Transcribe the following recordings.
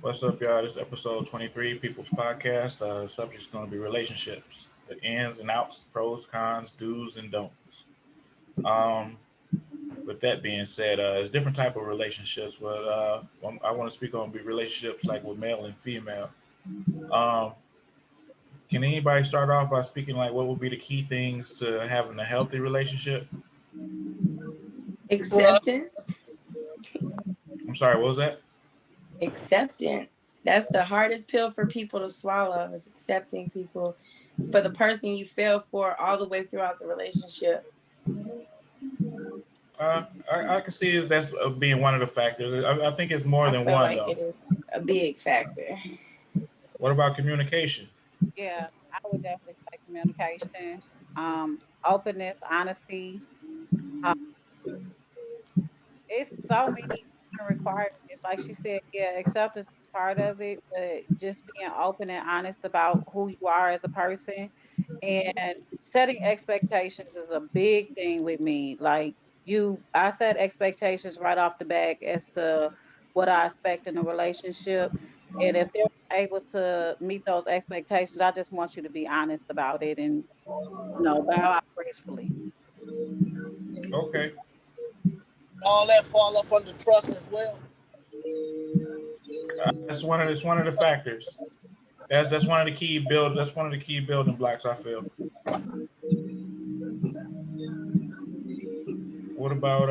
What's up, y'all? This is episode 23, People's Podcast. The subject is going to be relationships, the ins and outs, pros, cons, do's, and don'ts. Um, with that being said, there's different type of relationships, but I want to speak on be relationships like with male and female. Um, can anybody start off by speaking like what would be the key things to having a healthy relationship? Well, Acceptance. I'm sorry, what was that? Acceptance. That's the hardest pill for people to swallow, is accepting people for the person you fell for all the way throughout the relationship. I can see that's being one of the factors. I think it's more I than feel one like though. it is a big factor. What about communication? yeah, I would definitely say communication, openness, honesty. Um, it's so many different requirements. Like she said, yeah, acceptance is part of it, but just being open and honest about who you are as a person and setting expectations is a big thing with me. Like I set expectations right off the back as to what I expect in a relationship. And if they're able to meet those expectations, I just want you to be honest about it and, bow out gracefully. Okay. all that fall up under trust as well. That's one of the factors. That's one of the key build. That's one of the key building blocks. I feel. What about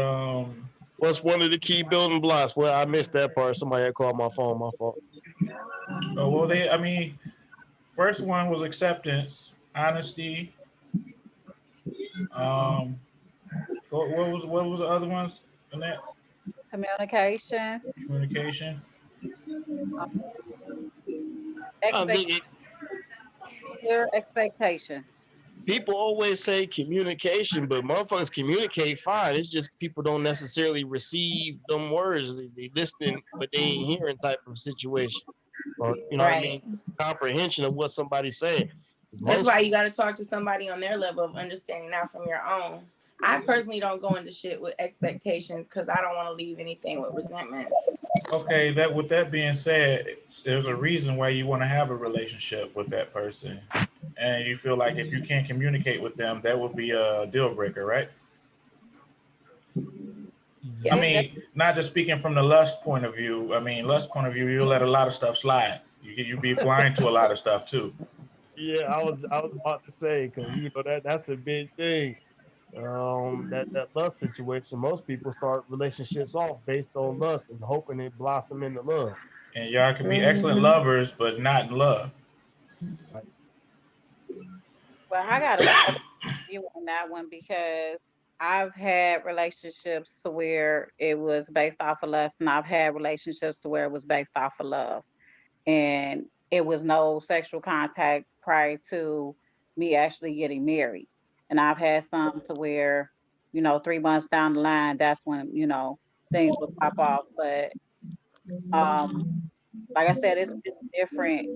What's one of the key building blocks? Well, I missed that part. Somebody had called my phone. My fault. Oh, well, I mean, first one was acceptance, honesty. Um, what was the other ones? In that Communication, communication. uh, I expect think clear expectations. people always say communication, but motherfuckers communicate fine. It's just people don't necessarily receive them words. They listening, but they ain't hearing type of situation. Or you know what I Right. mean? Comprehension of what somebody's saying. 'Cause That's most why you got to talk to somebody on their level of understanding, not from your own. I personally don't go into shit with expectations because I don't want to leave anything with resentments. Okay, that with that being said, there's a reason why you want to have a relationship with that person, and you feel like if you can't communicate with them, that would be a deal breaker, right? I Yeah, It, mean, not just speaking from the lust point of view. I mean, lust point of view, you let a lot of stuff slide. You be blind to a lot of stuff too. yeah, I was about to say because that's a big thing. That love situation. Most people start relationships off based on lust and hoping it blossom into love. And y'all can be excellent hmm lovers, but not in love. Like, well, I got a totally view on that one because I've had relationships to where it was based off of lust, and I've had relationships to where it was based off of love, and it was no sexual contact prior to me actually getting married. And I've had some to where, 3 months down the line, that's when things would pop off. But um, like I said, it's different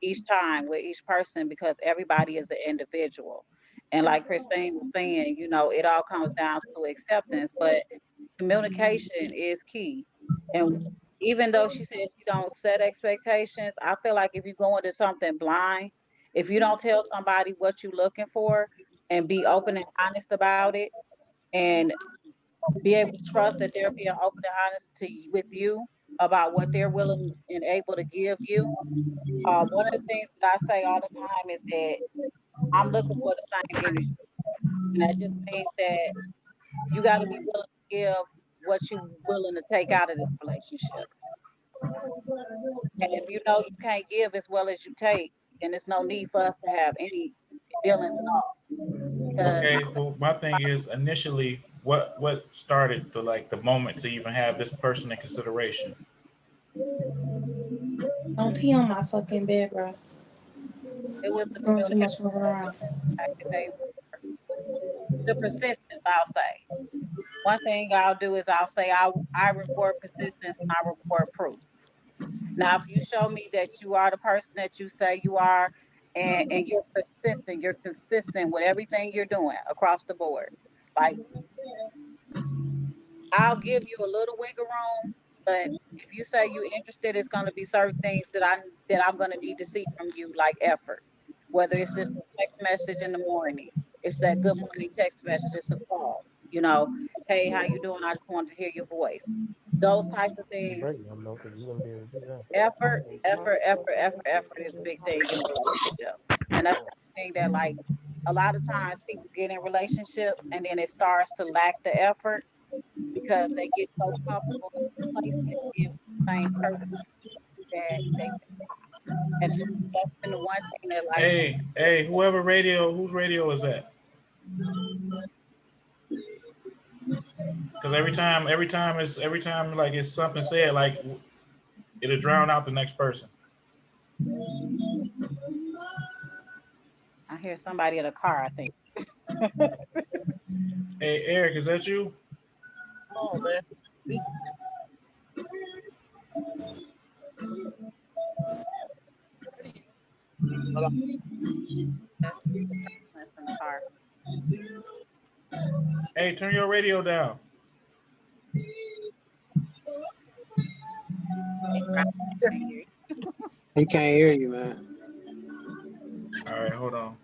each time with each person because everybody is an individual. And like Christine was saying, it all comes down to acceptance, but communication is key. And even though she said she don't set expectations, I feel like if you go into something blind, if you don't tell somebody what you're looking for and be open and honest about it and be able to trust that they're being open and honest with you about what they're willing and able to give you. One of the things that I say all the time is that I'm looking for the same energy. And that just means that you got to be willing to give what you're willing to take out of this relationship. And if you know you can't give as well as you take, then there's no need for us to have any dealings at all. Because Okay, well, my thing is initially, what started the moment to even have this person in consideration? Don't pee on my fucking bed, bro. it was the Doing too communication, much moving around. the fact that the persistence, I'll say. One thing I'll do is I'll say I reward persistence and I reward proof. Now, if you show me that you are the person that you say you are, and you're persistent, you're consistent with everything you're doing across the board, like I'll give you a little wiggle room, but you say you're interested, it's going to be certain things that I'm going to need to see from you, like effort. Whether it's just a text message in the morning, it's that good morning text message, it's a call. Hey, how you doing? I just wanted to hear your voice. Those types of things. Break them though, because you're gonna be able to do that. Effort is a big thing in a relationship, and that's the thing that like a lot of times people get in relationships and then it starts to lack the effort because they get so comfortable and complacent being with the same person that they and that's been the one thing that like Hey, whose radio is that? Because every time like it's something said, like it'll drown out the next person. I hear somebody in a car, I think. Hey, Eric, is that you? Oh man. That's in the car. Hey, turn your radio down. He can't hear you, man. All right, hold on.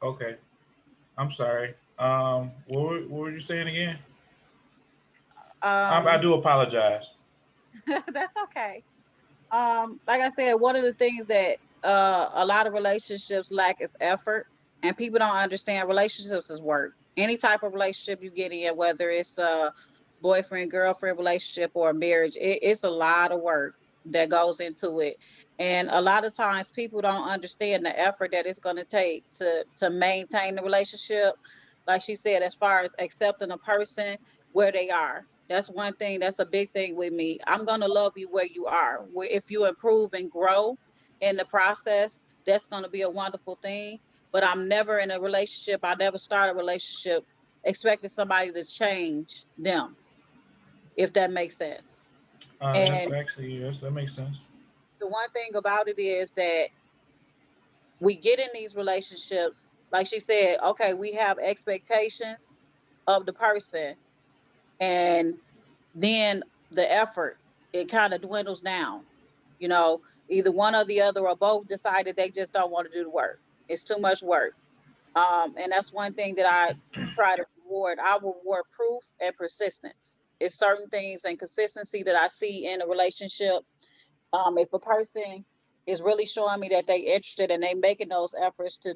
Okay. I'm sorry. What were you saying again? I do apologize. That's okay. Like I said, one of the things that a lot of relationships lack is effort, and people don't understand relationships is work. Any type of relationship you get in, whether it's a boyfriend girlfriend relationship or a marriage, it's a lot of work that goes into it, and a lot of times people don't understand the effort that it's going to take to maintain the relationship. Like she said, as far as accepting a person where they are, that's one thing. That's a big thing with me. I'm gonna love you where you are. If you improve and grow in the process, that's gonna be a wonderful thing. But I'm never in a relationship. I never start a relationship expecting somebody to change them, if that makes sense. That's And actually yes, that makes sense. the one thing about it is that we get in these relationships, like she said, okay, we have expectations of the person, and then the effort, it kind of dwindles down. You know, either one or the other or both decided they just don't want to do the work. It's too much work. And that's one thing that I try to reward. I reward proof and persistence. It's certain things and consistency that I see in a relationship. If a person is really showing me that they interested and they making those efforts to,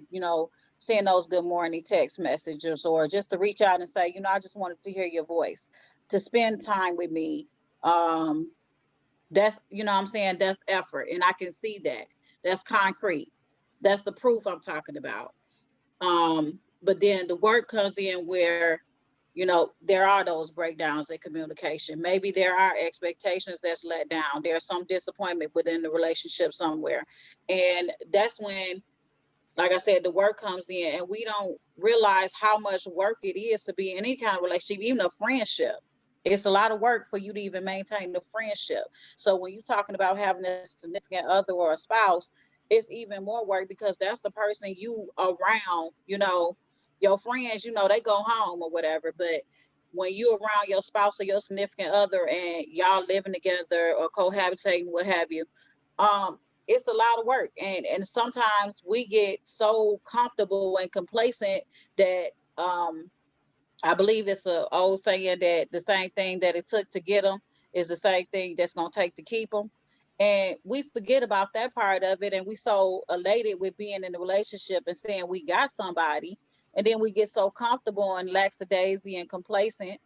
send those good morning text messages or just to reach out and say, I just wanted to hear your voice, to spend time with me. Um, that's, what I'm saying, that's effort. And I can see that. That's concrete. That's the proof I'm talking about. But then the work comes in where, there are those breakdowns in communication. Maybe there are expectations that's let down. There's some disappointment within the relationship somewhere. And that's when, like I said, the work comes in and we don't realize how much work it is to be in any kind of relationship, even a friendship. It's a lot of work for you to even maintain the friendship. So when you're talking about having a significant other or a spouse, it's even more work because that's the person you around, your friends, they go home or whatever. But when you around your spouse or your significant other and y'all living together or cohabitating, what have you, it's a lot of work. And sometimes we get so comfortable and complacent that I believe it's a old saying that the same thing that it took to get them is the same thing that's going to take to keep them. And we forget about that part of it. And we so elated with being in the relationship and saying we got somebody. And then we get so comfortable and lackadaisy and complacent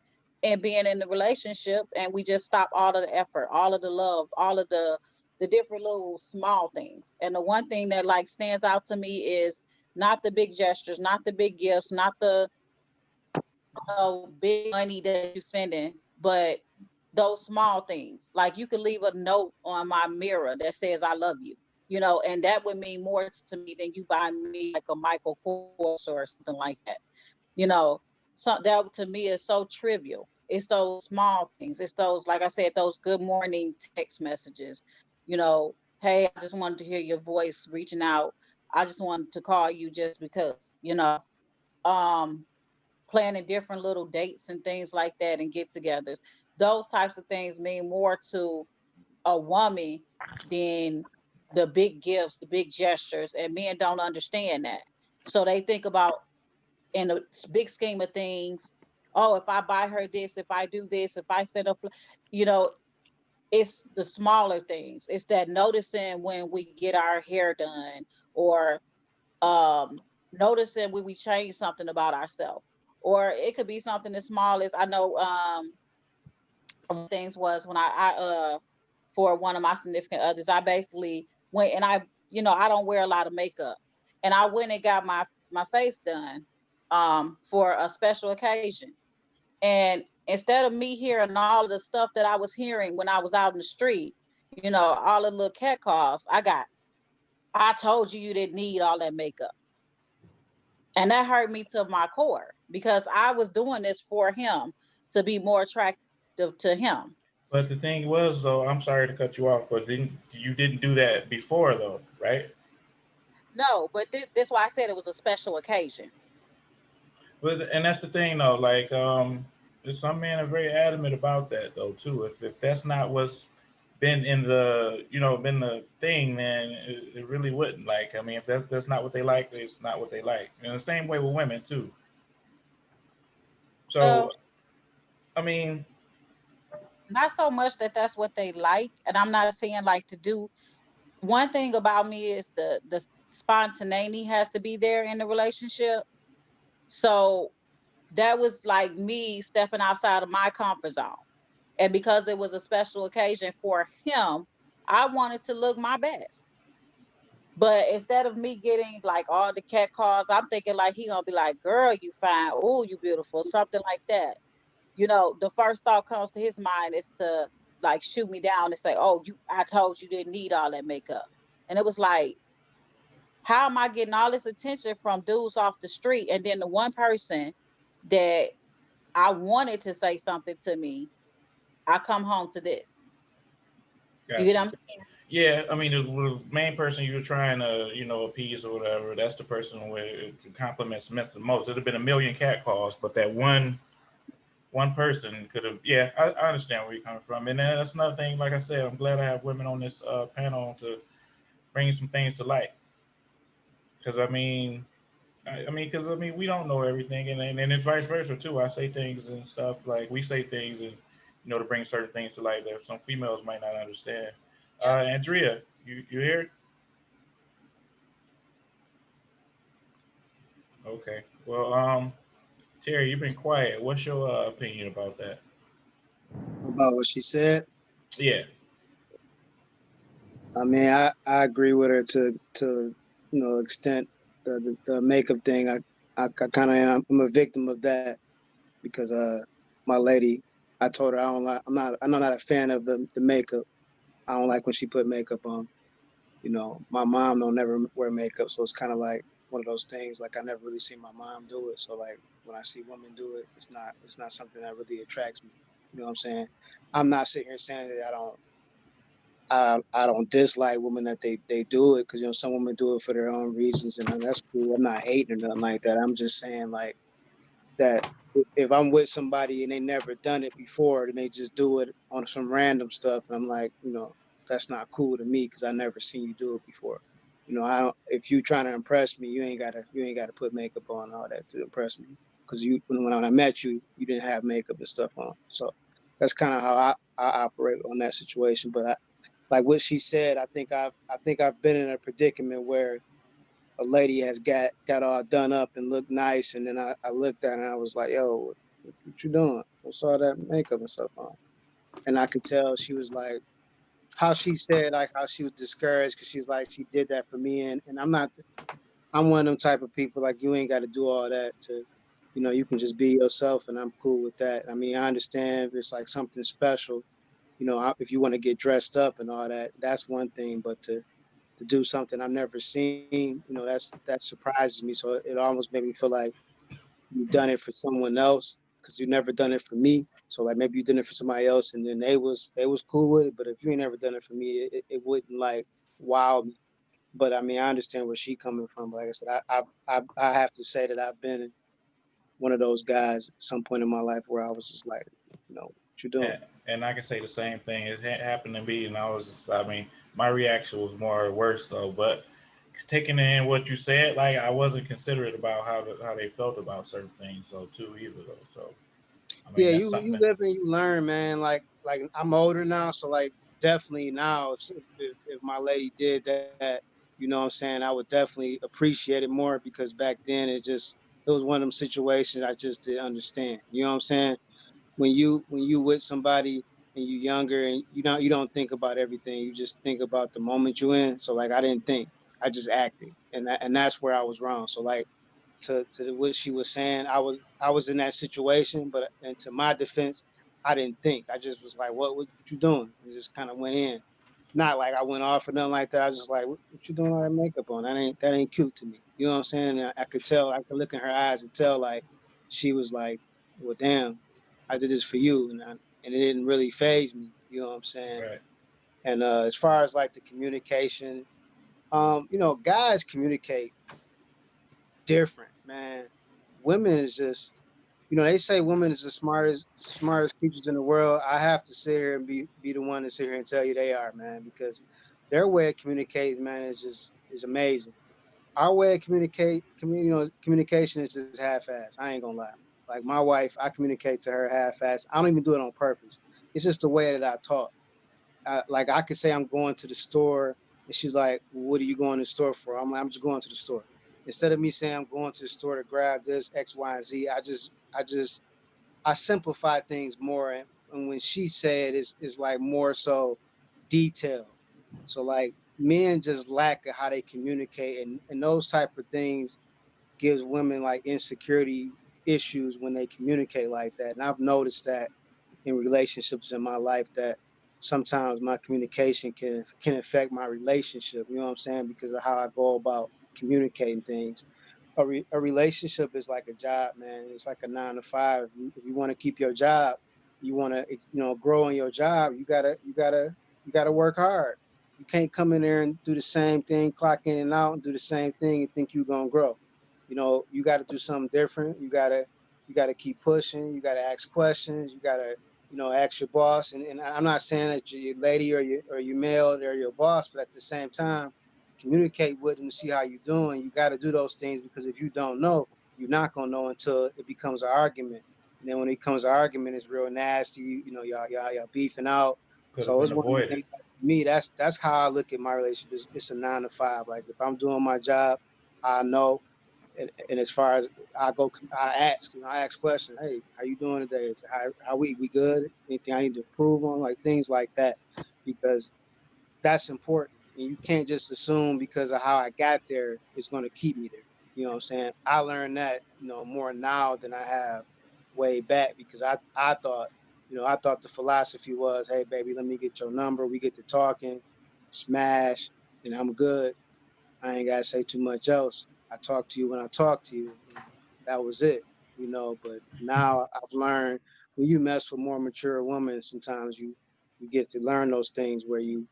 and being in the relationship. And we just stop all of the effort, all of the love, all of the different little small things. And the one thing that like stands out to me is not the big gestures, not the big gifts, not the big money that you're spending, but those small things. Like you could leave a note on my mirror that says "I love you," and that would mean more to me than you buy me like a Michael Kors or something like that. You know, so that to me is so trivial. It's those small things. It's those, like I said, those good morning text messages. Hey, I just wanted to hear your voice reaching out. I just wanted to call you just because, um, planning different little dates and things like that and get-togethers. Those types of things mean more to a woman than the big gifts, the big gestures, and men don't understand that. So they think about in the big scheme of things. Oh, if I buy her this, if I do this, if I set up, you know, it's the smaller things. It's that noticing when we get our hair done, or um noticing when we change something about ourselves. Or it could be something as small as, I know, things was when I for one of my significant others, I basically went and I don't wear a lot of makeup. And I went and got my face done for a special occasion. And instead of me hearing all of the stuff that I was hearing when I was out in the street, all the little cat calls, I told you didn't need all that makeup. And that hurt me to my core because I was doing this for him to be more attractive to him. But the thing was, though, I'm sorry to cut you off, but you didn't do that before, though, right? No, but this why I said it was a special occasion. But and that's the thing, though. Like, some men are very adamant about that, though, too. If that's not what's been in the been the thing, then it really wouldn't. Like, I mean, if that's not what they like, it's not what they like. And the same way with women too. Well, So, I mean, not so much that that's what they like, and I'm not saying like to do. One thing about me is the spontaneity has to be there in the relationship. So that was like me stepping outside of my comfort zone. And because it was a special occasion for him, I wanted to look my best. But instead of me getting like all the cat calls, I'm thinking like he gonna be like, "Girl, you fine. Oh, you beautiful," something like that. The first thought comes to his mind is to like shoot me down and say, "Oh, I told you didn't need all that makeup." And it was like, how am I getting all this attention from dudes off the street, and then the one person that I wanted to say something to me, I come home to this. You get gotcha. what I'm saying? Yeah, I mean, the main person you were trying to, appease or whatever, that's the person where the compliments meant the most. It'd have been a million cat calls, but that one person could have. Yeah, I understand where you're coming from, and that's another thing. Like I said, I'm glad I have women on this panel to bring some things to light. Because because we don't know everything, and it's vice versa too. I say things and stuff like we say things, and to bring certain things to light that some females might not understand. Yeah. Andrea, you here? Okay. Well, Terry, you've been quiet. What's your opinion about that? About what she said. Yeah. I mean, I agree with her to extent. The makeup thing. I kind of am. I'm a victim of that because my lady. I told her I don't like. I'm not a fan of the makeup. I don't like when she put makeup on. My mom don't never wear makeup, so it's kind of like one of those things. Like I never really seen my mom do it, so like when I see women do it, it's not something that really attracts me. You know what I'm saying? I'm not sitting here saying that I don't dislike women that they do it because some women do it for their own reasons, and that's cool. I'm not hating or nothing like that. I'm just saying like that if I'm with somebody and they never done it before and they just do it on some random stuff, and I'm like, that's not cool to me because I never seen you do it before. I don't, if you trying to impress me, you ain't gotta put makeup on and all that to impress me. Because when I met you, you didn't have makeup and stuff on. So that's kind of how I operate on that situation. But like what she said, I think I've been in a predicament where a lady has got all done up and looked nice, and then I looked at her and I was like, "Yo, what you doing? What's all that makeup and stuff on?" And I could tell she was like, how she said like how she was discouraged because she's like she did that for me, and I'm one of them type of people like you ain't got to do all that to, you can just be yourself, and I'm cool with that. I mean, I understand if it's like something special, if you want to get dressed up and all that, that's one thing, but to do something I've never seen, that surprises me. So it almost made me feel like you've done it for someone else because you never done it for me. So like maybe you did it for somebody else and then they was cool with it. But if you ain't never done it for me, it wouldn't like wow me. But I mean, I understand where she coming from. Like I said, I have to say that I've been one of those guys at some point in my life where I was just like, what you doing? And I can say the same thing. It happened to me, and I was just, I mean, my reaction was more worse though. But taking in what you said, like I wasn't considerate about how they felt about certain things, though, too, either though. So I mean, Yeah, that's you something that live and you learn, man. Like I'm older now, so like definitely now, if my lady did that, what I'm saying, I would definitely appreciate it more because back then it was one of them situations I just didn't understand. You know what I'm saying? When you with somebody and you younger and you don't think about everything. You just think about the moment you in. So like I didn't think. I just acted. And that's where I was wrong. So like to what she was saying, I was in that situation, but and to my defense, I didn't think. I just was like, what you doing? And just kind of went in. Not like I went off or nothing like that. I was just like, what you doing all that makeup on? That ain't cute to me. You know what I'm saying? And I could tell, I could look in her eyes and tell like she was like, well, damn, I did this for you, and it didn't really phase me. You know what I'm saying? right. And as far as like the communication, guys communicate different, man. Women is just, they say women is the smartest creatures in the world. I have to sit here and be the one to sit here and tell you they are, man, because their way of communicating, man, is amazing. Our way of communication is just half-assed. I ain't gonna lie. Like my wife, I communicate to her half-assed. I don't even do it on purpose. It's just the way that I talk. Like I could say I'm going to the store, and she's like, "What are you going to the store for?" I'm like, "I'm just going to the store." Instead of me saying I'm going to the store to grab this X, Y, and Z, I simplify things more. And when she said is like more so detailed. So like men just lack of how they communicate, and those type of things gives women like insecurity issues when they communicate like that. And I've noticed that in relationships in my life that sometimes my communication can affect my relationship. You know what I'm saying? Because of how I go about communicating things. A relationship is like a job, man. It's like a 9 to 5. If you want to keep your job, you want to grow in your job. You gotta work hard. You can't come in there and do the same thing, clock in and out, and do the same thing and think you're gonna grow. You got to do something different. You gotta keep pushing. You gotta ask questions. You gotta ask your boss. And I'm not saying that your lady or your male or your boss, but at the same time, communicate with them to see how you're doing. You got to do those things because if you don't know, you're not gonna know until it becomes an argument. And then when it becomes an argument, it's real nasty. Y'all beefing out. Could have So been it's one of the avoided. things for me. That's how I look at my relationship. It's a 9 to 5. Like if I'm doing my job, I know. And as far as I ask questions. Hey, how you doing today? How we good? Anything I need to improve on? Like things like that, because that's important. And you can't just assume because of how I got there, it's going to keep me there. You know what I'm saying? I learned that, more now than I have way back because I thought the philosophy was, hey, baby, let me get your number. We get to talking, smash, and I'm good. I ain't got to say too much else. I talk to you when I talk to you. And that was it. But now I've learned when you mess with more mature women, sometimes you get to learn those things where you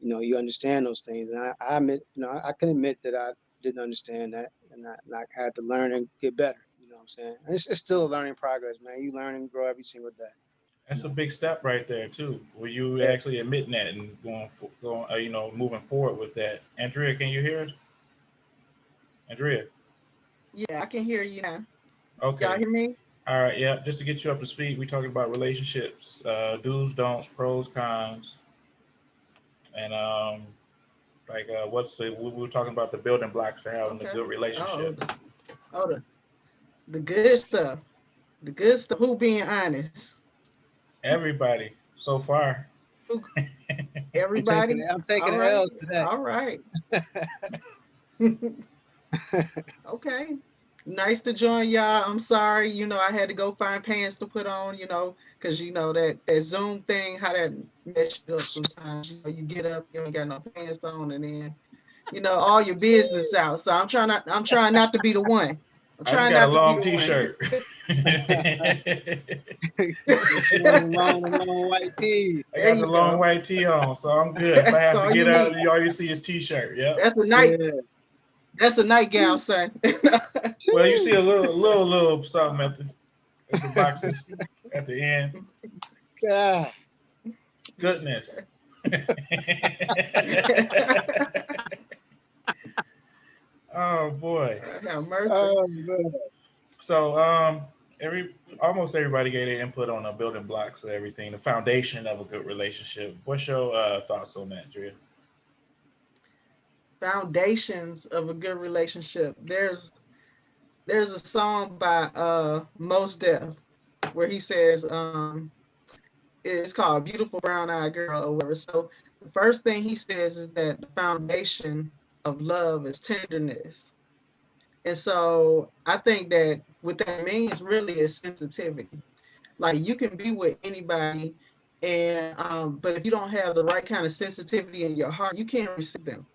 understand those things. And I admit, I can admit that I didn't understand that, and I had to learn and get better. You know what I'm saying? And it's still a learning progress, man. You learn and grow every single day. You That's a know? big step right there too. Were you Yeah. actually admitting that and moving forward with that? Andrea, can you hear us? Andrea. Yeah, I can hear you now. Y'all Okay. hear me? All right. Yeah. Just to get you up to speed, we talking about relationships, do's, don'ts, pros, cons, and we were talking about the building blocks for having a Okay. good Oh, relationship. oh, the good stuff. The good stuff. Who being honest? Everybody so far. Who? I'm taking Everybody. it. I'm taking All the right. L to All right. that. Okay. Nice to join y'all. I'm sorry, I had to go find pants to put on, because that Zoom thing, how that mess you up sometimes. You get up, you ain't got no pants on, and then, all your business out. So I'm trying not to be the one. I'm I just trying got a not to be long the one. T-shirt. long white tee. I There got you the long go. white tee on, so I'm good. If I That's have to all get you up, need. all you see is t-shirt. Yep. That's a night. Yeah. That's a nightgown, son. Well, you see a little something at the boxes at the end. God. Goodness. Oh boy. Have mercy. Oh man. So almost everybody gave their input on the building blocks of everything, the foundation of a good relationship. What's your thoughts on that, Drea? Foundations of a good relationship. There's a song by Mos Def where he says it's called Beautiful Brown Eyed Girl or whatever. So the first thing he says is that the foundation of love is tenderness. And so I think that what that means really is sensitivity. Like you can be with anybody and but if you don't have the right kind of sensitivity in your heart, you can't receive them.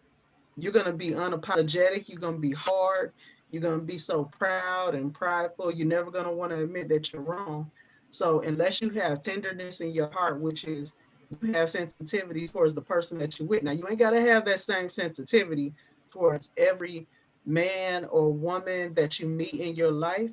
You're going to be unapologetic. You're going to be hard. You're going to be so proud and prideful. You're never going to want to admit that you're wrong. So unless you have tenderness in your heart, which is you have sensitivity towards the person that you're with. Now, you ain't got to have that same sensitivity towards every man or woman that you meet in your life,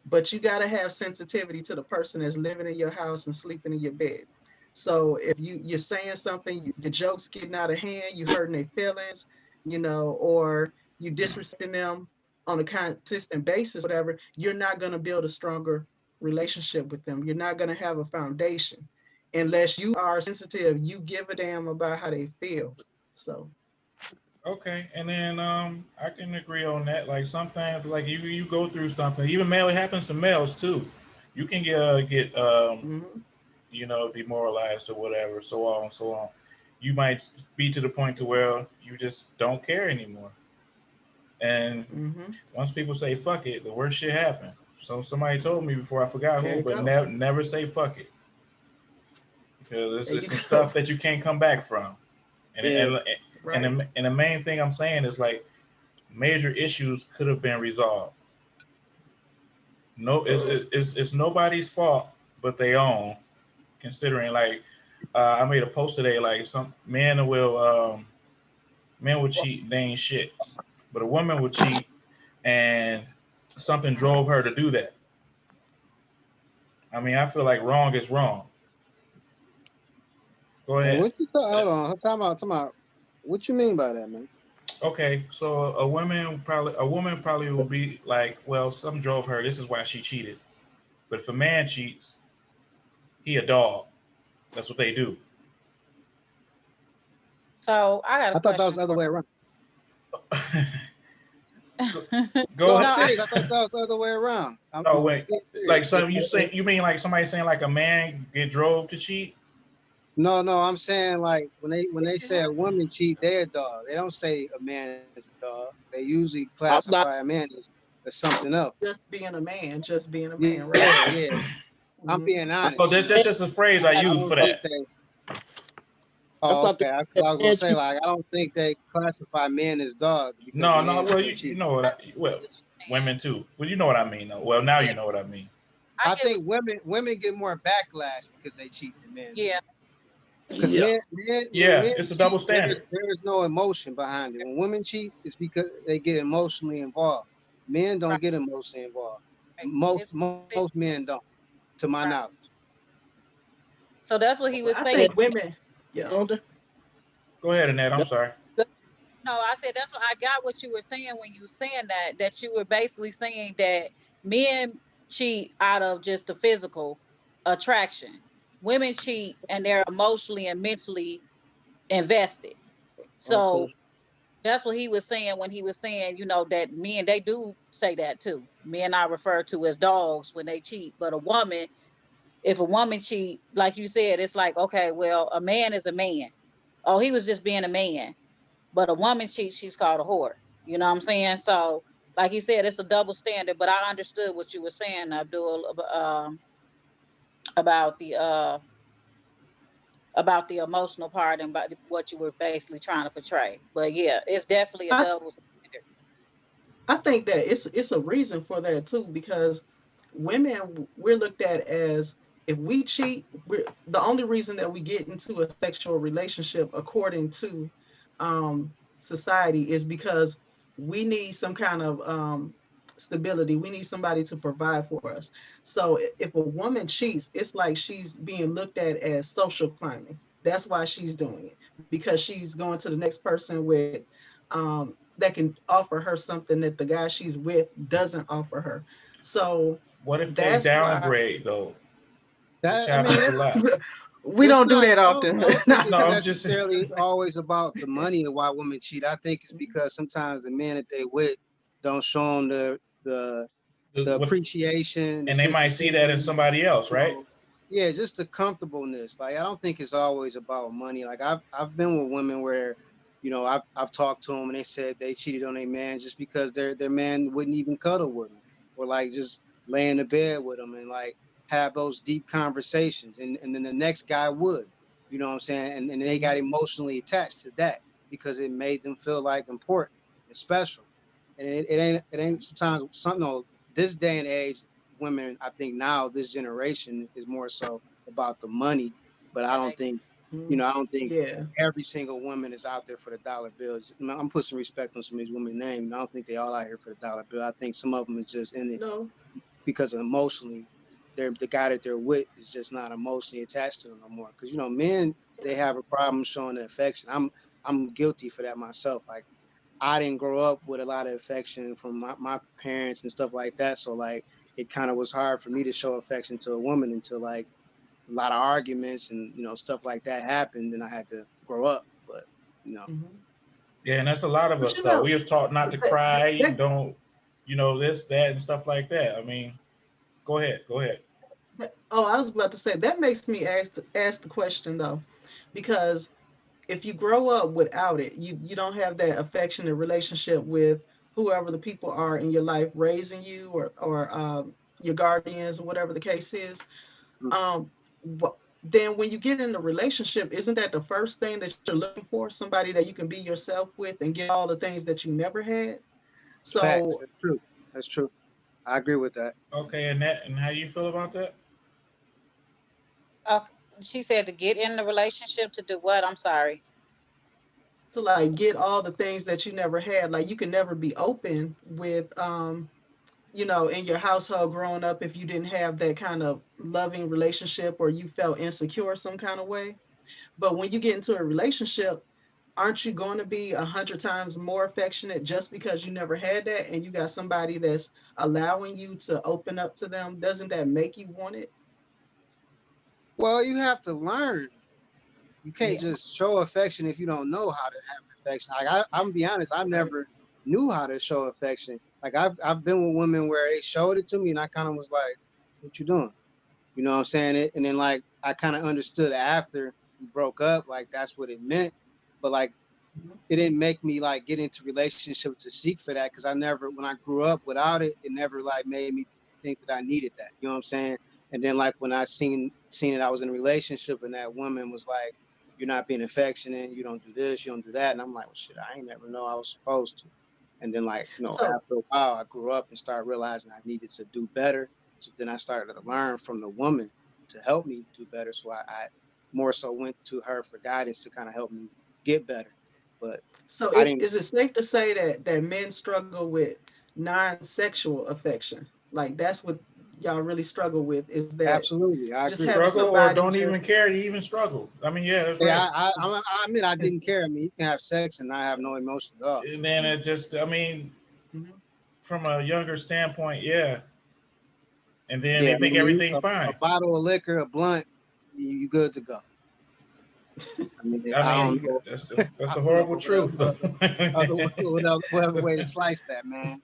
but you got to have sensitivity to the person that's living in your house and sleeping in your bed. So if you're saying something, your joke's getting out of hand, you hurting their feelings, or you disrespecting them on a consistent basis, whatever, you're not going to build a stronger relationship with them. You're not going to have a foundation unless you are sensitive. You give a damn about how they feel. So. Okay, and then I can agree on that. Like sometimes, like you go through something. Even male, it happens to males too. You can get demoralized or whatever, so on and so on. You might be to the point to where you just don't care anymore. And once people say fuck it, the worst shit happen. So somebody told me before, I forgot who, but never say fuck it, because it's some stuff that you can't come back from. And the main thing I'm saying is like major issues could have been resolved. No, it's nobody's fault but their own. Considering like I made a post today, like some men will cheat, they ain't shit, but a woman would cheat and something drove her to do that. I mean, I feel like wrong is wrong. Go ahead. Hey, hold on. Time out. What you mean by that, man? Okay, so a woman probably will be like, well, something drove her. This is why she cheated. But if a man cheats, he a dog. That's what they do. So I got a question. I thought that was the other way around. Go ahead. I thought that was the other way around. Wait. Like you mean like somebody saying like a man get drove to cheat? No, I'm saying like when they say a woman cheat, they're a dog. They don't say a man is a dog. They usually classify a man as something else. Just being a man, right? Yeah. I'm being honest. Oh, that's just a phrase I use for that. Okay. I was gonna say like I don't think they classify men as dogs. No. Well, you know what? Women too. Well, you know what I mean. Though. Well, now you know what I mean. I think women get more backlash because they cheat than men. Yeah. Because men it's a double standard. There is no emotion behind it. When women cheat, it's because they get emotionally involved. Men don't get emotionally involved. Most men don't, to my knowledge. So that's what he was saying. I think women. Yeah. Go ahead, Annette. I'm sorry. No, I said that's what I got. What you were saying when you were saying that you were basically saying that men cheat out of just the physical attraction. Women cheat and they're emotionally and mentally invested. So that's what he was saying when he was saying, that men, they do say that too. Men are referred to as dogs when they cheat. But if a woman cheat, like you said, it's like, okay, well, a man is a man. Oh, he was just being a man. But a woman cheats, she's called a whore. You know what I'm saying? So, like you said, it's a double standard. But I understood what you were saying, Abdul, about the emotional part and about what you were basically trying to portray. But yeah, it's definitely a double standard. I think that it's a reason for that too, because women, we're looked at as, if we cheat, we're the only reason that we get into a sexual relationship according to society is because we need some kind of stability. We need somebody to provide for us. So if a woman cheats, it's like she's being looked at as social climbing. That's why she's doing it, because she's going to the next person with that can offer her something that the guy she's with doesn't offer her. So What if they that's why downgrade though? Which That I mean, happens a it's lot. we it's don't do not. that I don't. often. I don't think it's No, I'm just necessarily always about the money and why women cheat. I think it's because sometimes the men that they with don't show them the what, appreciation, the and they might see that in sensitivity. somebody else, right? So, yeah, just the comfortableness. Like I don't think it's always about money. Like I've been with women where, I've talked to them and they said they cheated on their man just because their man wouldn't even cuddle with them or like just lay in the bed with them and like have those deep conversations and then the next guy would, you know what I'm saying? And they got emotionally attached to that because it made them feel like important and special. And it ain't sometimes something this day and age, women, I think now this generation is more so about the money, but I don't think, I don't think Yeah. every single woman is out there for the dollar bills. I'm putting some respect on some of these women names. And I don't think they all out here for the dollar bill. I think some of them are just in it No. because emotionally, the guy that they're with is just not emotionally attached to them no more. Because men, they have a problem showing the affection. I'm guilty for that myself. Like I didn't grow up with a lot of affection from my parents and stuff like that. So like it kind of was hard for me to show affection to a woman until like a lot of arguments and stuff like that happened. And I had to grow up. But Yeah, and that's a lot of But us though. We was taught not to cry, that, don't, this, that, and stuff like that. I mean, go ahead. oh, I was about to say that makes me ask the question though, because if you grow up without it, you don't have that affectionate relationship with whoever the people are in your life raising you or your guardians or whatever the case is. Um, then when you get in a relationship, isn't that the first thing that you're looking for? Somebody that you can be yourself with and get all the things that you never had. facts. So That's true. That's true. I agree with that. Okay, and how you feel about that? Okay. She said to get in the relationship to do what? I'm sorry. to like get all the things that you never had, like you can never be open with in your household growing up if you didn't have that kind of loving relationship or you felt insecure some kind of way. But when you get into a relationship, aren't you going to be 100 times more affectionate just because you never had that and you got somebody that's allowing you to open up to them? Doesn't that make you want it? Well, you have to learn. You can't Yeah. just show affection if you don't know how to have affection. Like I'm gonna be honest, I Right. never knew how to show affection. Like I've been with women where they showed it to me and I kind of was like, what you doing? You know what I'm saying? And then like I kind of understood after we broke up, like that's what it meant. But like it didn't make me like get into relationship to seek for that because I never, when I grew up without it, it never like made me think that I needed that. You know what I'm saying? And then like when I seen it, I was in a relationship and that woman was like, "You're not being affectionate. You don't do this. You don't do that." And I'm like, "Well, shit, I ain't never know I was supposed to." And then like So after a while, I grew up and started realizing I needed to do better. So then I started to learn from the woman to help me do better. So I more so went to her for guidance to kind of help me get better. But So I didn't. is it safe to say that men struggle with non-sexual affection? Like that's what y'all really struggle with, is that Absolutely, I just agree. having Struggle or somebody don't even just care to even struggle. I mean, yeah, that's Yeah, right. I admit I didn't care. I mean, you can have sex and not have no emotion at all. And then it just, I mean, Mhm. from a younger standpoint, yeah. And then Yeah, they I think mean, everything a fine. bottle of liquor, a blunt, you good to go. I mean, I I don't mean, know. that's I the don't know horrible what else, truth. whatever way to slice that, man.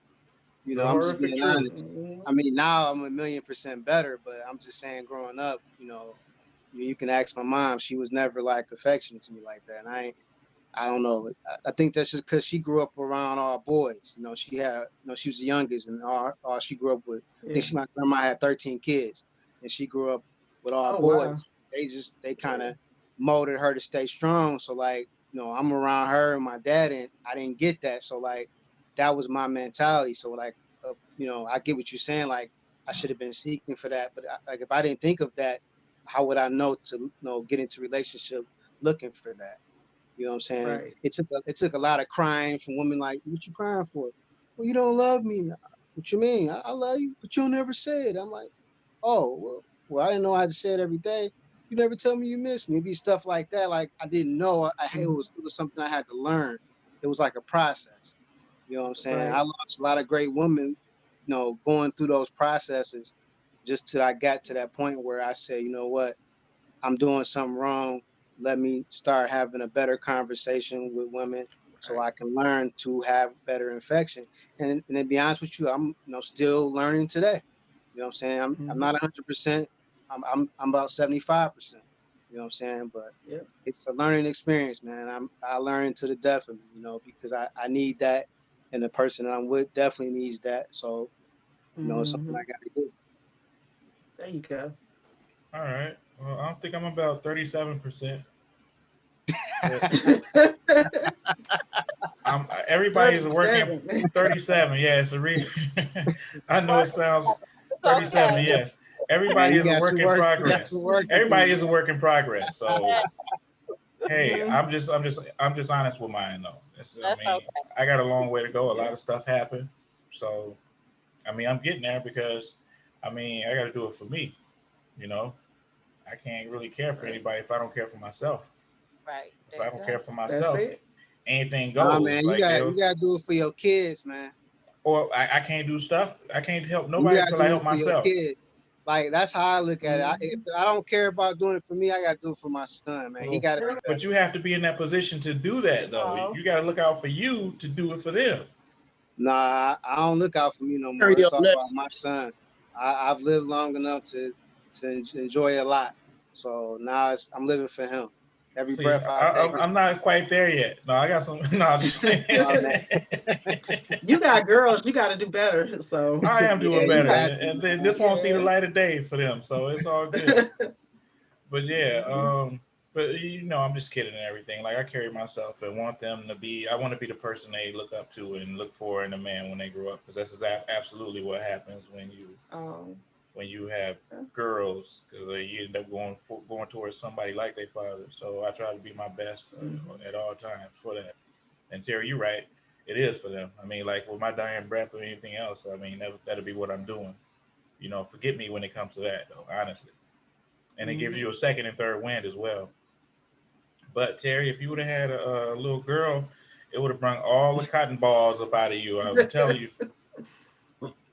The I'm just horrific being truth. honest. Mhm. I mean, now I'm 1,000,000% better, but I'm just saying, growing up, you can ask my mom. She was never like affectionate to me like that, and I don't know. I think that's just because she grew up around all boys. She had she was the youngest, and all she grew up with. I think Yeah. my grandma had 13 kids, and she grew up with all Oh wow. boys. They kind Yeah. of molded her to stay strong. So like, I'm around her and my dad, and I didn't get that. So like, that was my mentality. So like, I get what you're saying. Like, I should have been seeking for that. But like if I didn't think of that, how would I know to get into relationship looking for that? You know what I'm saying? Right. It took a lot of crying from women like, what you crying for? Well, you don't love me. What you mean? I love you, but you'll never say it. I'm like, oh, well, I didn't know I had to say it every day. You never tell me you miss me. It'd be stuff like that. Like I didn't know. It was something I had to learn. It was like a process. You know what I'm saying? Right. I lost a lot of great women, going through those processes just till I got to that point where I said, you know what, I'm doing something wrong. Let me start having a better conversation with women so I can learn to have better infection. And to be honest with you, I'm still learning today. You know what I'm saying? I'm not 100%. I'm about 75%. You know what I'm saying? But it's a learning experience, man. I learn to the death of me, because I need that, and the person that I'm with definitely needs that. So, it's something I got to do. There you go. All right. Well, I don't think I'm about 37%. Everybody's working 37. Yeah, it's a I know it sounds 37. Okay. Yes, everybody is a work in progress. Everybody is a do. work in progress. So, hey, I'm just honest with mine though. I got a long way to go. A lot of stuff happened. So, I'm getting there because, I got to do it for me. I can't really care for anybody if I don't care for myself. Right. If I don't care for myself, anything goes. Nah, man, you gotta do it for your kids, man. Or I can't do stuff. I can't help nobody until I help myself. Kids. Like that's how I look at it. If I don't care about doing it for me, I gotta do it for my son, man. He gotta be better. But you have to be in that position to do that, though. You gotta look out for you to do it for them. Nah, I don't look out for me no more. It's all about my son. I've lived long enough to enjoy a lot. So now I'm living for him. Every breath I take. I'm not quite there yet. No, I got some. No, you got girls. You got to do better. So I am doing better, and this won't see the light of day for them. So it's all good. But yeah, but I'm just kidding and everything. Like I carry myself and want them to be. I want to be the person they look up to and look for in a man when they grow up, because that's absolutely what happens when you have girls, because you end up going towards somebody like their father. So I try to be my best at all times for that. And Terry, you're right. It is for them. Like with my dying breath or anything else, that'll be what I'm doing. Forget me when it comes to that, though, honestly. And it gives you a second and third wind as well. But Terry, if you would have had a little girl, it would have brought all the cotton balls up out of you. I'm telling you.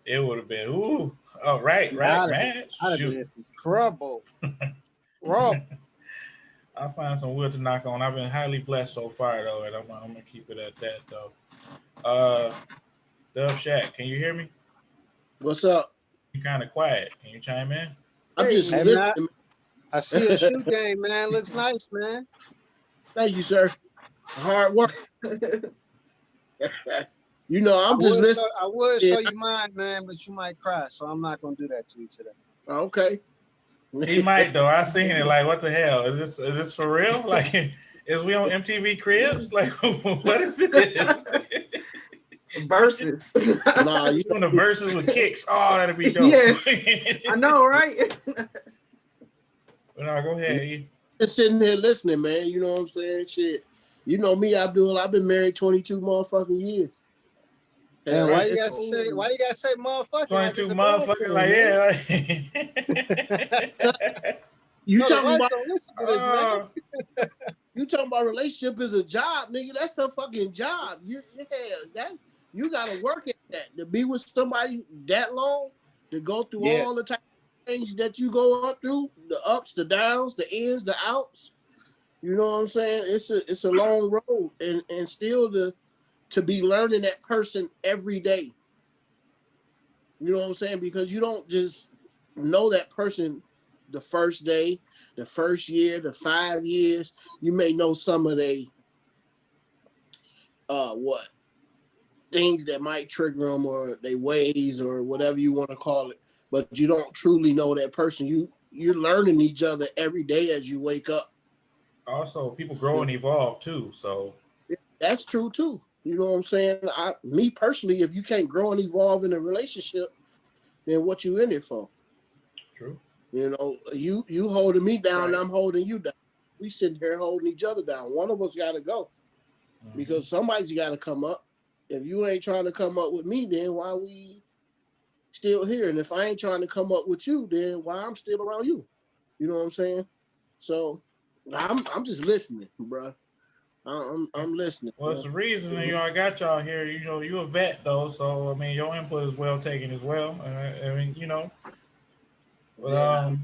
It would have been, ooh. Oh, right, man. I'd have been in some trouble. Bro. I'll find some wood to knock on. I've been highly blessed so far, though, and I'm going to keep it at that, though. Dub Shack, can you hear me? What's up? You're kind of quiet. Can you chime in? I'm just listening. I see a shoe game, man. Looks nice, man. Thank you, sir. Hard work. I'm just listening. I would show you mine, man, but you might cry, so I'm not gonna do that to you today. Okay. He might though. I seen it. Like, what the hell? Is this for real? Like, is we on MTV Cribs? Like, what is this? Versus. Nah, you doing the verses with kicks? Oh, that'd be dope. Yes. I know, right? No, go ahead. Just sitting here listening, man. You know what I'm saying? Shit. You know me, Abdul. I've been married 22 motherfucking years. And why you gotta say motherfucking? 22 motherfucking, like, yeah. You talking about listen to this, man. You talking about relationship is a job, nigga. That's a fucking job. You gotta work at that. To be with somebody that long, to go through all the type of things that you go up through, the ups, the downs, the ins, the outs. You know what I'm saying? It's a long road, and still to be learning that person every day. You know what I'm saying? Because you don't just know that person the first day, the first year, the 5 years. You may know some of they things that might trigger them, or they ways, or whatever you want to call it. But you don't truly know that person. You're learning each other every day as you wake up. Also, people grow and evolve too. So that's true too. You know what I'm saying? Me personally, if you can't grow and evolve in a relationship, then what you in it for? True. You know, you holding me down, Right. I'm holding you down. We sitting here holding each other down. One of us got to go because somebody's got to come up. If you ain't trying to come up with me, then why we still here? And if I ain't trying to come up with you, then why I'm still around you? You know what I'm saying? So I'm just listening, bro. I'm listening. Well, it's the reason I got y'all here. You know, you a vet though, so I mean, your input is well taken as well. I mean, you know, but,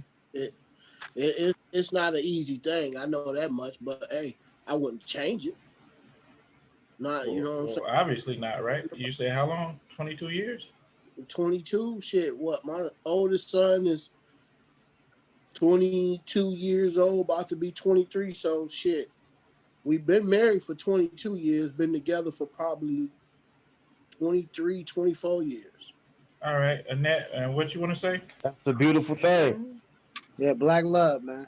it's not an easy thing. I know that much, but hey, I wouldn't change it. Not, you know what I'm saying? Obviously not, right? You say how long? 22 years? 22. Shit, what? My oldest son is 22 years old, about to be 23. So shit, we've been married for 22 years, been together for probably 23, 24 years. All right, Annette, and what you want to say? That's a beautiful thing. Yeah, black love, man.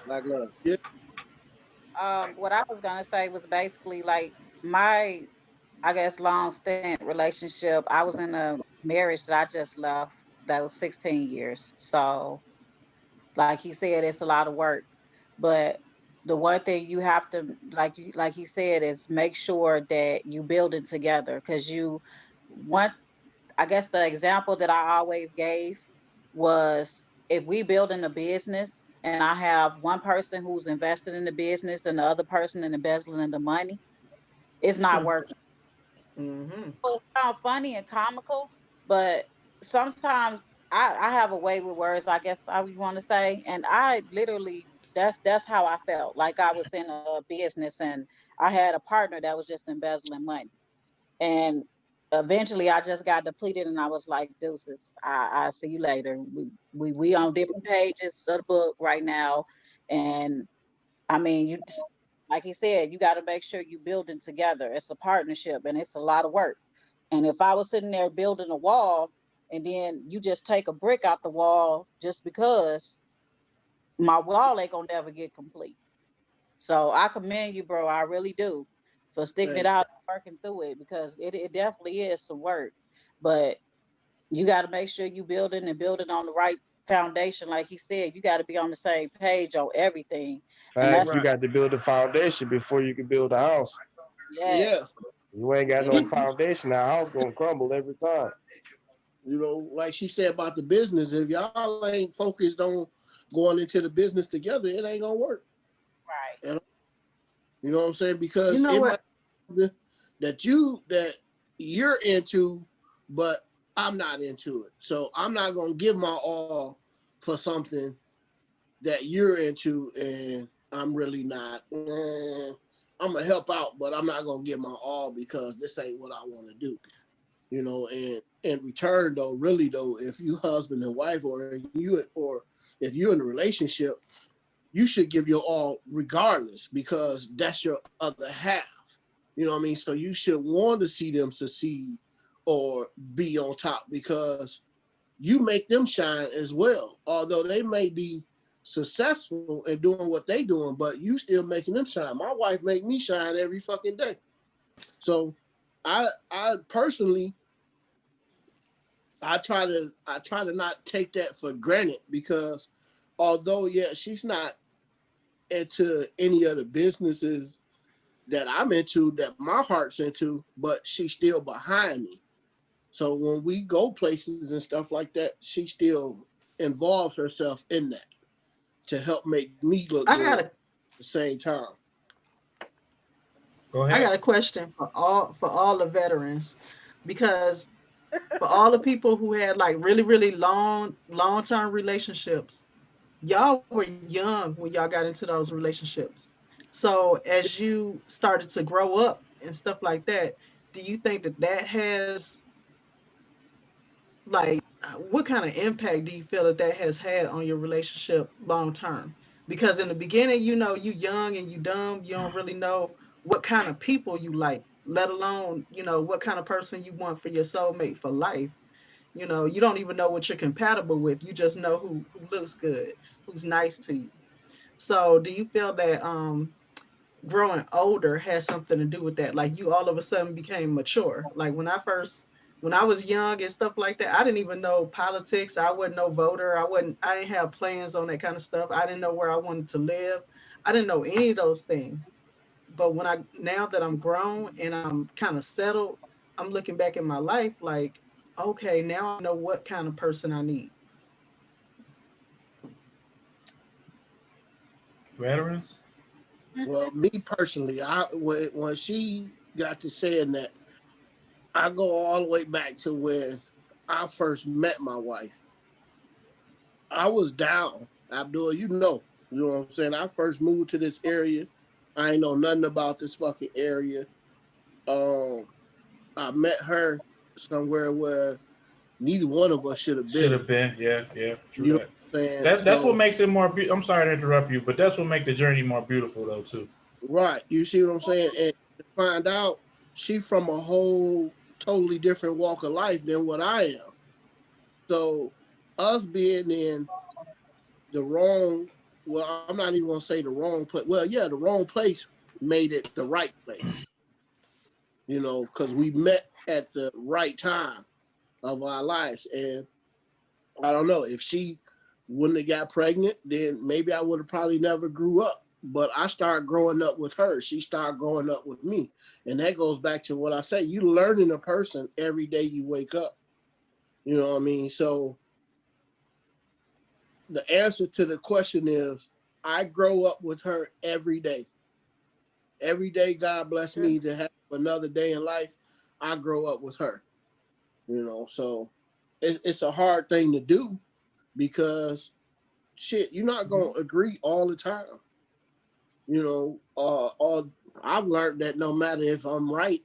Black love. Yeah. What I was gonna say was basically like my, I guess, long stint relationship. I was in a marriage that I just left that was 16 years. So, like he said, it's a lot of work. But the one thing you have to, like he said, is make sure that you build it together. Because you want, I guess the example that I always gave was if we building a business and I have one person who's invested in the business and the other person in embezzling the money, it's not working. Mm-hmm. It sounds funny and comical, but sometimes I have a way with words, I guess I would want to say. And I literally, that's how I felt. Like I was in a business and I had a partner that was just embezzling money. And eventually I just got depleted and I was like, deuces, I see you later. We on different pages of the book right now. And I mean, you, like he said, you got to make sure you building together. It's a partnership and it's a lot of work. And if I was sitting there building a wall and then you just take a brick out the wall just because, my wall ain't gonna never get complete. So I commend you, bro. I really do, for sticking it Hey, out and working through it because it definitely is some work. But you got to make sure you building on the right foundation. Like he said, you got to be on the same page on everything. And Facts, that's you right. got to build a foundation before you can build a house. yes. Yeah. You ain't got no And, foundation, that house gonna crumble every time. you know, like she said about the business, if y'all ain't focused on going into the business together, it ain't gonna work. Right. And you know what I'm saying? You Because know it might what? be that you're into, but I'm not into it. So I'm not gonna give my all for something that you're into, and I'm really not. I'm gonna help out, but I'm not gonna give my all because this ain't what I want to do. You know, and in return, though, really though, if you husband and wife, or if you're in a relationship, you should give your all regardless because that's your other half. You know what I mean? So you should want to see them succeed or be on top because you make them shine as well. Although they may be successful in doing what they doing, but you still making them shine. My wife make me shine every fucking day. So I personally I try to not take that for granted because although yeah, she's not into any of the businesses that I'm into, that my heart's into, but she's still behind me. So when we go places and stuff like that, she still involves herself in that to help make me look I good got at a the same time. Go I ahead. got a question for all the veterans, because for all the people who had like really long-term relationships, y'all were young when y'all got into those relationships. So as you started to grow up and stuff like that, do you think that that has like what kind of impact do you feel that that has had on your relationship long term? Because in the beginning, you know, you young and you dumb, you don't really know what kind of people you like, let alone, you know, what kind of person you want for your soulmate for life. You know, you don't even know what you're compatible with. You just know who looks good, who's nice to you. So do you feel that growing older has something to do with that? Like you all of a sudden became mature. Like when I first when I was young and stuff like that, I didn't even know politics. I wasn't no voter. I didn't have plans on that kind of stuff. I didn't know where I wanted to live. I didn't know any of those things. But now that I'm grown and I'm kind of settled, I'm looking back in my life like, okay, now I know what kind of person I need. Veterans? Well, me personally, when she got to saying that, I go all the way back to when I first met my wife. I was down, Abdul. You know what I'm saying. I first moved to this area. I ain't know nothing about this fucking area. I met her somewhere where neither one of us should have been. Should have been, yeah. True You know that. what I'm saying? That's what makes it more. I'm sorry to interrupt you, but that's what makes the journey more beautiful, though, too. Right. You see what I'm saying? And to find out she from a whole totally different walk of life than what I am. So us being in the wrong, well, I'm not even gonna say the wrong place. Well, yeah, the wrong place made it the right place. You know, because we met at the right time of our lives. And I don't know, if she wouldn't have got pregnant, then maybe I would have probably never grew up. But I started growing up with her. She started growing up with me. And that goes back to what I say. You learning a person every day you wake up. You know what I mean? So the answer to the question is, I grow up with her every day. Every day God bless me to have another day in life, I grow up with her. You know, so it's a hard thing to do because shit, you're not gonna agree all the time. You know, or I've learned that no matter if I'm right,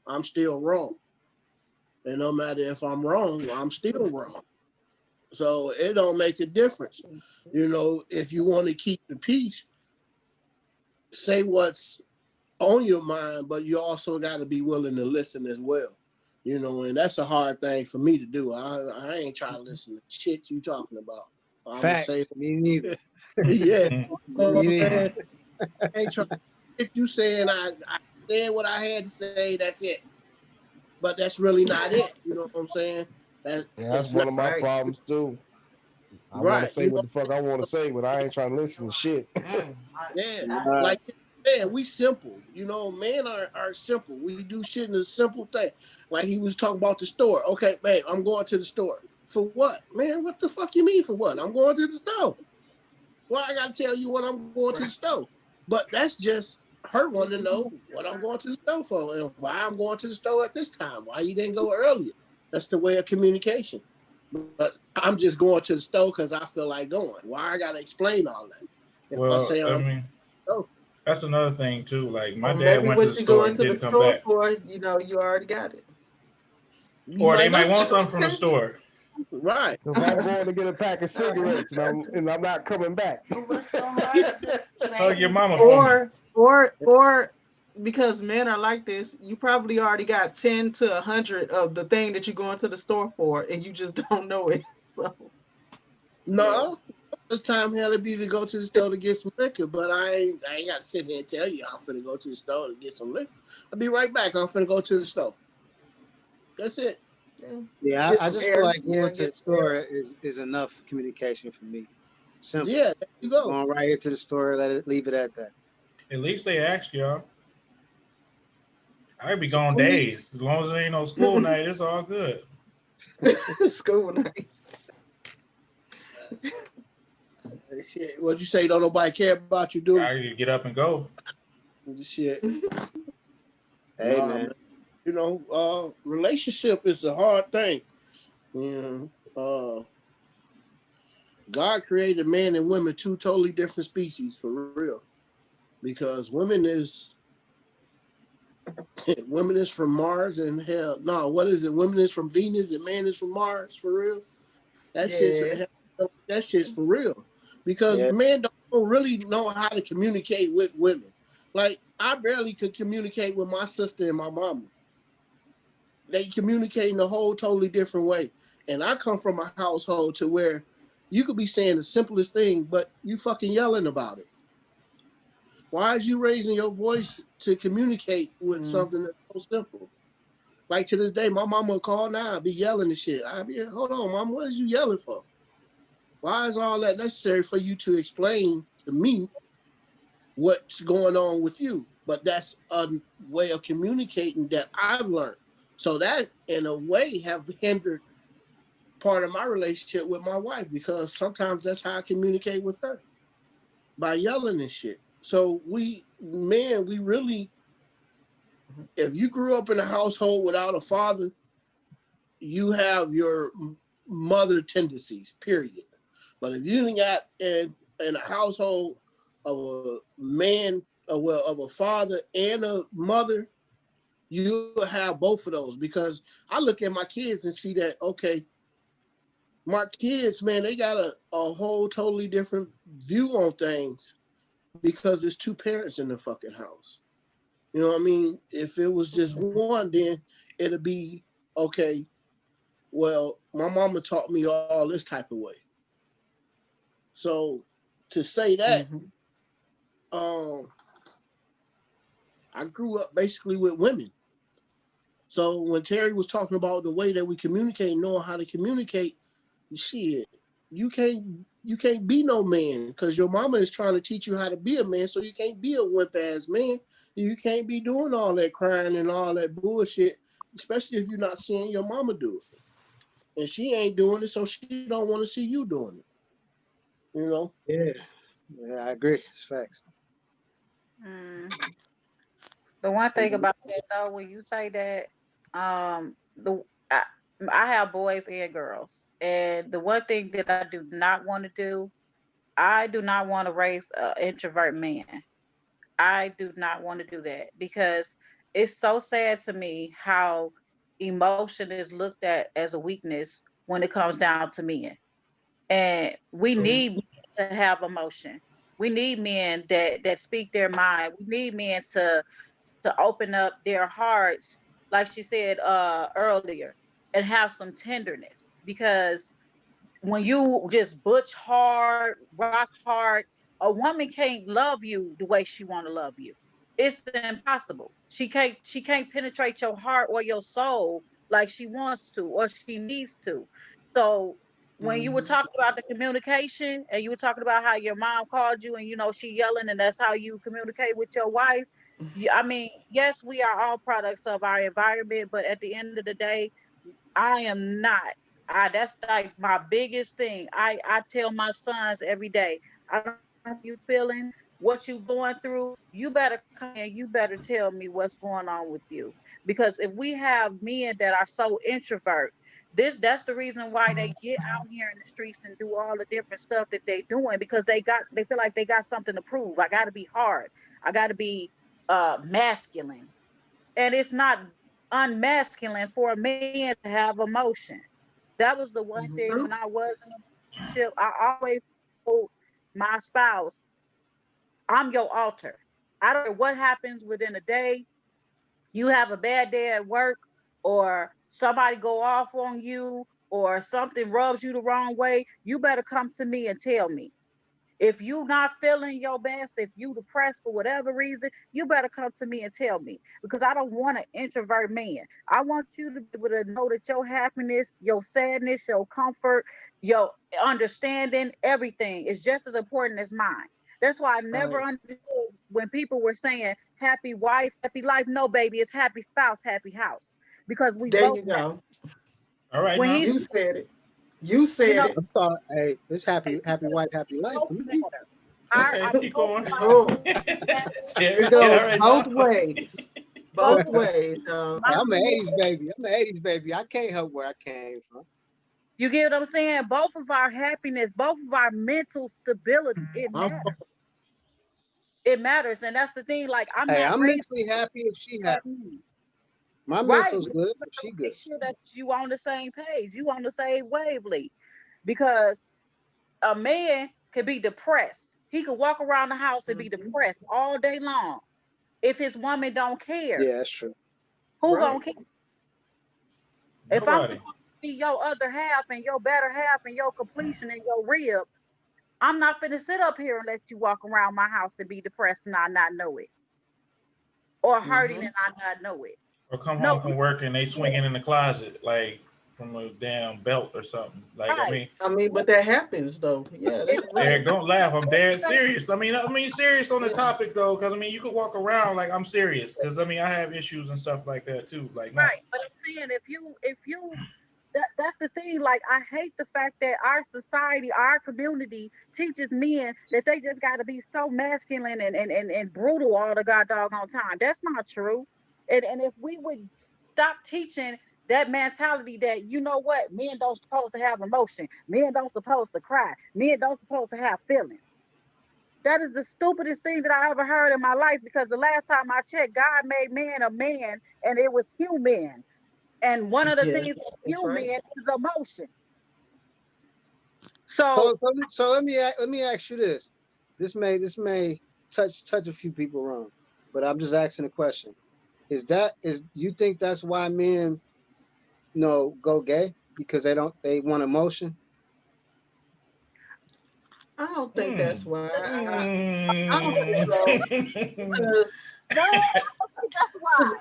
I'm still wrong. And no matter if I'm wrong, I'm still wrong. So it don't make a difference. You know, if you want to keep the peace, say what's on your mind, but you also got to be willing to listen as well. You know, and that's a hard thing for me to do. I ain't trying to listen to shit you talking about. Facts. Me neither. Yeah. Me neither. I ain't trying to get you saying I said what I had to say, that's it. But that's really not it. You know what I'm saying? That's one of my problems too. I want to say what the fuck I want to say, but I ain't trying to listen to shit. Yeah, like man, we simple. You know, men are simple. We do shit in a simple thing. Like he was talking about the store. Okay, man, I'm going to the store. For what? Man, what the fuck you mean for what? I'm going to the store. Well, I gotta tell you when I'm going to the store. But that's just her wanting to know what I'm going to the store for and why I'm going to the store at this time. Why you didn't go earlier? That's the way of communication. But I'm just going to the store because I feel like going. Why I gotta explain all that? If Well, I mean, that's another thing too. Like my dad went to the store and didn't come back. For, you know, you already got it. Or they might want something from the store. Right. If I'm going to get a pack of cigarettes and I'm not coming back. Hug your mama. Or because men are like this, you probably already got 10 to 100 of the thing that you're going to the store for, and you just don't know it. So no, the time hell it be to go to the store to get some liquor, but I ain't got to sit there and tell you I'm finna go to the store to get some liquor. I'll be right back. I'm finna go to the store. That's it. Yeah, I just feel like going to the store is enough communication for me. Simple. Yeah, there you go. Going right into the store, leave it at that. At least they ask y'all. I'd be gone days. As long as there ain't no school night, it's all good. School night. Shit, what'd you say? Don't nobody care about you, do? I could get up and go. Shit. Hey, man. You know, relationship is a hard thing. You know, God created man and women two totally different species for real. Because women is from Mars and hell. No, what is it? Women is from Venus and man is from Mars for real. That shit's for real. Because men don't really know how to communicate with women. Like I barely could communicate with my sister and my mama. They communicate in a whole totally different way. And I come from a household to where you could be saying the simplest thing, but you fucking yelling about it. Why is you raising your voice to communicate with something that's so simple? Like to this day, my mama will call now, be yelling and shit. I be, hold on, mom, what is you yelling for? Why is all that necessary for you to explain to me what's going on with you? But that's a way of communicating that I've learned. So that, in a way, have hindered part of my relationship with my wife because sometimes that's how I communicate with her, by yelling and shit. So we really, if you grew up in a household without a father, you have your mother tendencies, period. But if you got in a household of a man, of a father and a mother, you have both of those. Because I look at my kids and see that, okay, my kids, man, they got a whole totally different view on things because there's two parents in the fucking house. You know what I mean? If it was just one, then it'd be, okay, well, my mama taught me all this type of way. So to say that, I grew up basically with women. So when Terry was talking about the way that we communicate, knowing how to communicate, shit, you can't be no man because your mama is trying to teach you how to be a man, so you can't be a wimp ass man. You can't be doing all that crying and all that bullshit, especially if you're not seeing your mama do it. And she ain't doing it, so she don't want to see you doing it. You know? Yeah, I agree. It's facts. The one thing about that though, when you say that, I have boys and girls, and the one thing that I do not want to do, I do not want to raise an introvert man. I do not want to do that because it's so sad to me how emotion is looked at as a weakness when it comes down to men. And we need men to have emotion. We need men that speak their mind. We need men to open up their hearts, like she said earlier, and have some tenderness. Because when you just butch hard, rock hard, a woman can't love you the way she want to love you. It's impossible. She can't penetrate your heart or your soul like she wants to or she needs to. So when you were talking about the communication and you were talking about how your mom called you and she yelling and that's how you communicate with your wife, I mean, yes, we are all products of our environment, but at the end of the day, I am not. That's like my biggest thing. I tell my sons every day, I don't know how you feeling, what you going through. You better come and you better tell me what's going on with you. Because if we have men that are so introvert, that's the reason why they get out here in the streets and do all the different stuff that they doing because they feel like they got something to prove. I got to be hard. I got to be masculine. And it's not unmasculine for a man to have emotion. That was the one thing when I was in a relationship, I always told my spouse, I'm your altar. I don't care what happens within a day. You have a bad day at work, or somebody go off on you, or something rubs you the wrong way. You better come to me and tell me. If you not feeling your best, if you depressed for whatever reason, you better come to me and tell me because I don't want an introvert man. I want you to be able to know that your happiness, your sadness, your comfort, your understanding, everything is just as important as mine. That's why I never understood when people were saying happy wife, happy life. No, baby, it's happy spouse, happy house. Because we There both you go. All right, when now. he's You said it. You said it. I'm sorry. Hey, it's happy wife, happy life both for me. matter. Okay, Our keep both going. Oh, Terry, it all goes right, both now. ways. Both ways, y'all. Hey, my I'm an man, 80s baby. I'm an 80s baby. I can't help where I came from. you get what I'm saying? Both of our happiness, both of our mental stability, it My matters. It matters. And that's the thing. Like, I'm Hey, not I'm raising mentally happy if she happy. me. My Right. mental's We good if gotta she good. make sure that you on the same page, you on the same wavelength. Because a man could be depressed. He could walk around the house and be depressed all day long. If his woman don't care, Yeah, that's true. who Right. gonna care? If I'm Nobody. supposed to be your other half and your better half and your completion and your rib, I'm not finna sit up here and let you walk around my house and be depressed and I not know it, or hurting and I not know it. Or come No, home from work and they swinging in the closet like from a damn belt or something. Like right. I mean, but that happens though. Yeah, that's It real. Eric, don't laugh. I'm dead does. serious. I mean serious on the Yeah. topic though, because I mean you could walk around like I'm serious, because I mean I have issues and stuff like that too. Like not. Right, but I'm saying if you that's the thing. Like I hate the fact that our society, our community teaches men that they just got to be so masculine and brutal all the god doggone time. That's not true. And if we would stop teaching that mentality that you know what, men don't supposed to have emotion, men don't supposed to cry, men don't supposed to have feelings. That is the stupidest thing that I ever heard in my life because the last time I checked, God made man a man and it was human. And one of the Yeah, things that's that's right. human is emotion. So So let me ask you this. This may touch a few people wrong, but I'm just asking a question. Is you think that's why men go gay because they want emotion? I don't think Hmm. that's why. I don't think Mm. so because no, that's why.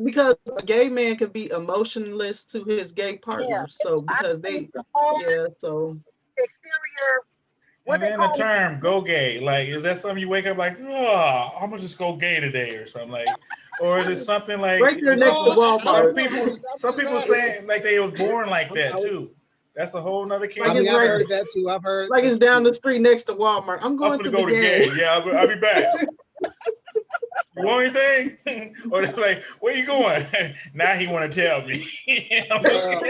because a gay man can be emotionless to his gay Yeah, partner. So I because think they, the whole yeah, so exterior, what And they then the call it, term "go gay," like, is that something you wake up like, oh, I'm gonna just go gay today or something like, or is it something like, right is there it next to something some Walmart, people, I'm some just people asking. saying like they was born like I that was, too. That's a whole nother can like I of mean, it's I've right, worms. heard that too. I've heard. like it's down the street next to Walmart. I'm I'm going gonna to the go to gay. game. Yeah, I'll be back. You want anything? Or they're like, where you going? Now he want to tell me. Well,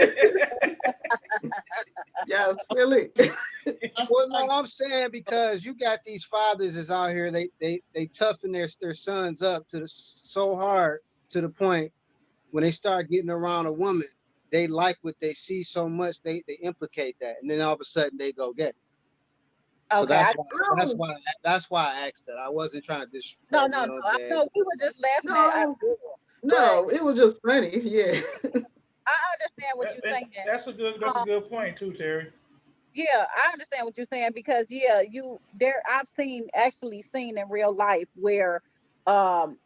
Yeah, silly. well, no, I'm saying because you got these fathers is out here. They toughen their sons up so hard to the point when they start getting around a woman, they like what they see so much they implicate that, and then all of a sudden they go gay. So okay, No, that's why I asked that. I wasn't trying to no, disrespect no, no. I gay. know we were just laughing at our no, girl, but no. It was just funny. Yeah. I understand what you're saying. That's a Um, good point too, Terry. yeah, I understand what you're saying because yeah, you there I've seen in real life where um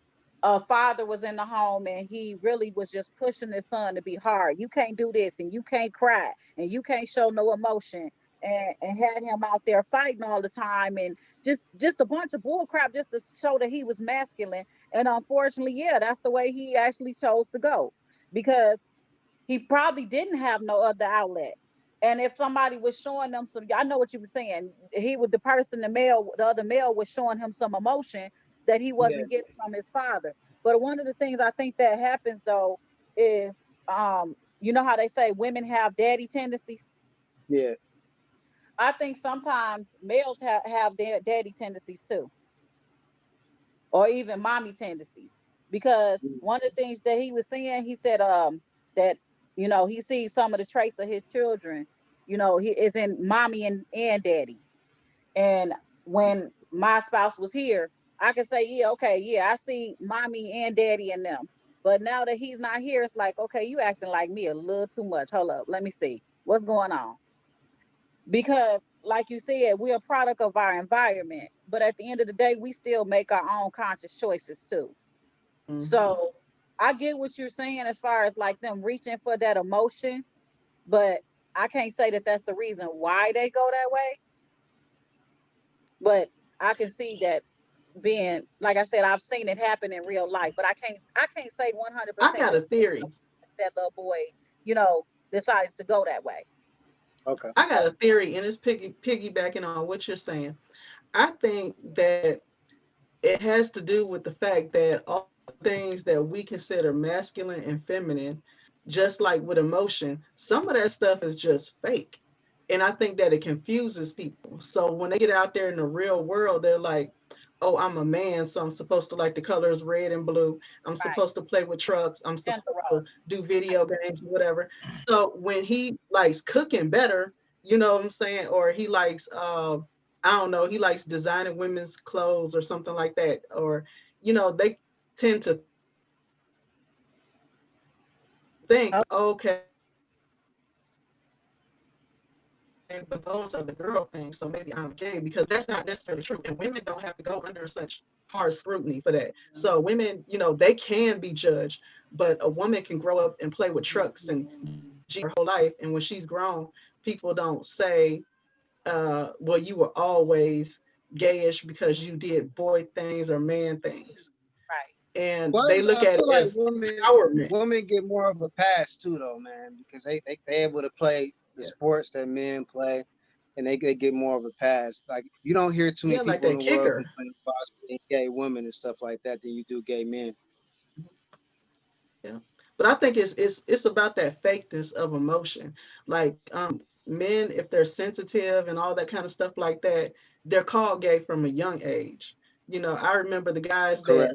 a father was in the home and he really was just pushing his son to be hard. You can't do this and you can't cry and you can't show no emotion and had him out there fighting all the time and just a bunch of bull crap just to show that he was masculine. And unfortunately, yeah, that's the way he actually chose to go because he probably didn't have no other outlet. And if somebody was showing them some, I know what you were saying. He would the other male was showing him some emotion that he Yeah, wasn't getting from his father. But one of the things I think that happens though is, you know how they say women have daddy tendencies. yeah. I think sometimes males have daddy tendencies too, or even mommy tendencies. Because one of the things that he was saying, he said that he sees some of the traits of his children, he is in mommy and daddy. And when my spouse was here, I could say, yeah, okay, yeah, I see mommy and daddy in them. But now that he's not here, it's like, okay, you acting like me a little too much. Hold up, let me see what's going on. Because like you said, we're a product of our environment, but at the end of the day we still make our own conscious choices too. Mhm. So I get what you're saying as far as like them reaching for that emotion, but I can't say that that's the reason why they go that way. But I can see that being, like I said, I've seen it happen in real life, but I can't say I 100% got that a theory. that little boy, you know, decided to go that way. Okay. I got a theory, and it's piggybacking on what you're saying. I think that it has to do with the fact that all the things that we consider masculine and feminine, just like with emotion, some of that stuff is just fake. And I think that it confuses people. So when they get out there in the real world, they're like, oh, I'm a man, so I'm supposed to like the colors red and blue. I'm Right. supposed to play with trucks. I'm supposed Gender to role. do video games, whatever. So when he likes cooking better, you know what I'm saying? Or he likes I don't know, he likes designing women's clothes or something like that. Or, they tend to think, Oh, okay, but those are the girl things, so maybe I'm gay, because that's not necessarily true. And women don't have to go under such hard scrutiny for that. So women, they can be judged, but a woman can grow up and play with trucks and her whole life, and when she's grown, people don't say, well, you were always gayish because you did boy things or man things. Right. And Well, they look I at feel it like as empowerment. women get more of a pass too, though, man, because they able to play the sports that men play, and they get more of a pass. Like you don't hear too many Yeah, like people in that the world kicker. complaining about gay women and stuff like that than you do gay men. Yeah. But I think it's about that fakeness of emotion. Like men, if they're sensitive and all that kind of stuff like that, they're called gay from a young age. I remember the guys Correct.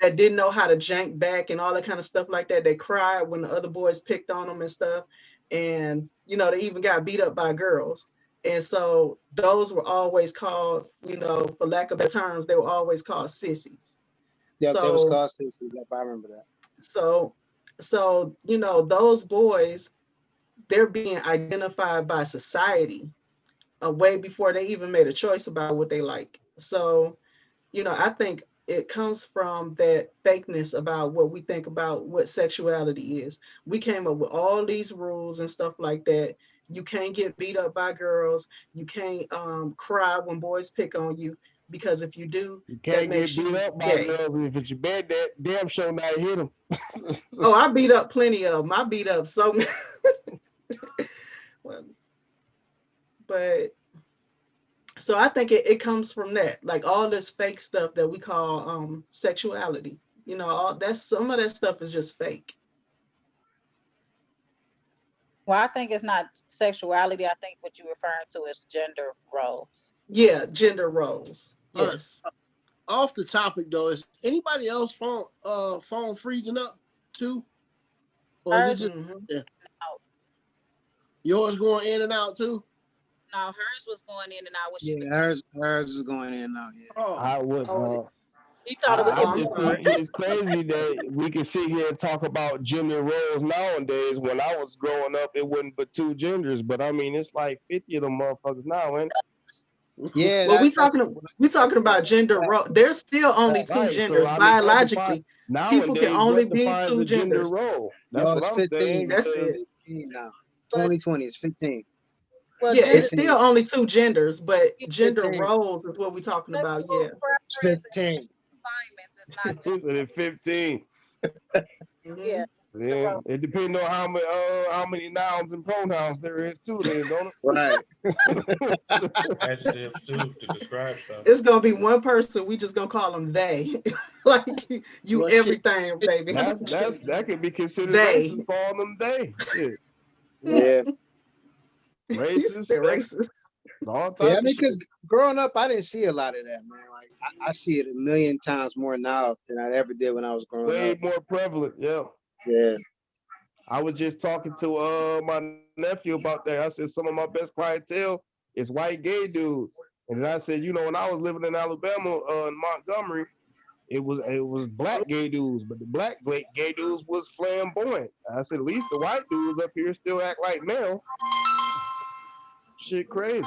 that didn't know how to jank back and all that kind of stuff like that. They cried when the other boys picked on them and stuff. And they even got beat up by girls. And so those were always called, for lack of better terms, they were always called sissies. Yep, they was So called sissies. Yep, I remember that. so those boys, they're being identified by society way before they even made a choice about what they like. So I think it comes from that fakeness about what we think about what sexuality is. We came up with all these rules and stuff like that. You can't get beat up by girls. You can't cry when boys pick on you, because if you do, You that can't makes get beat you up by gay. girls, and if it's your bed, that damn sure not hit them. Oh, I beat up plenty of them. I beat up so many. Well, but so I think it comes from that, like all this fake stuff that we call sexuality. Some of that stuff is just fake. Well, I think it's not sexuality. I think what you're referring to is gender roles. Yeah, gender roles. All right. Yes. Off the topic though, is anybody else phone freezing up too? Or is it just Mhm. yours going in and out too? No, hers was going in and out. When she Yeah, hers is going in and out. Yeah. Oh, I was. he thought it was I I'm just sorry. think it's crazy that we can sit here and talk about gender roles nowadays. When I was growing up, it wasn't but two genders. But I mean, it's like 50 of them motherfuckers now, ain't it? Yeah, Well, we that's talking about gender role. There's still only two Right. So genders I mean, that defines biologically. People can nowadays only what be defines two a gender genders. role. That's no, what it's I'm 15. saying. That's Because it. 15 now. 2020 is 15. well, Yeah, gender it's still only two genders, but It's gender 15. roles is what we're talking about. Yeah. preference and 15. assignments. It's not he just said it's 15. Mhm. yeah. Yeah, it depends on how many nouns and pronouns there is too. Then don't Right. Adjectives too to describe stuff. It's gonna be one person. We just gonna call them they. Like you Well, shit. everything, baby. it? That could be considered They. racist for all them day. Shit. Yeah. Racist, They're sexist, racist. all Yeah, types I mean, of shit. because growing up, I didn't see a lot of that, man. Like, I see it a million times more now than I ever did when I was growing Way up. more prevalent, yeah. Yeah. I was just talking to my nephew about that. I said some of my best clientele is white gay dudes. And then I said, when I was living in Alabama, in Montgomery, it was black gay dudes, but the black gay dudes was flamboyant. I said, at least the white dudes up here still act like males. Shit crazy.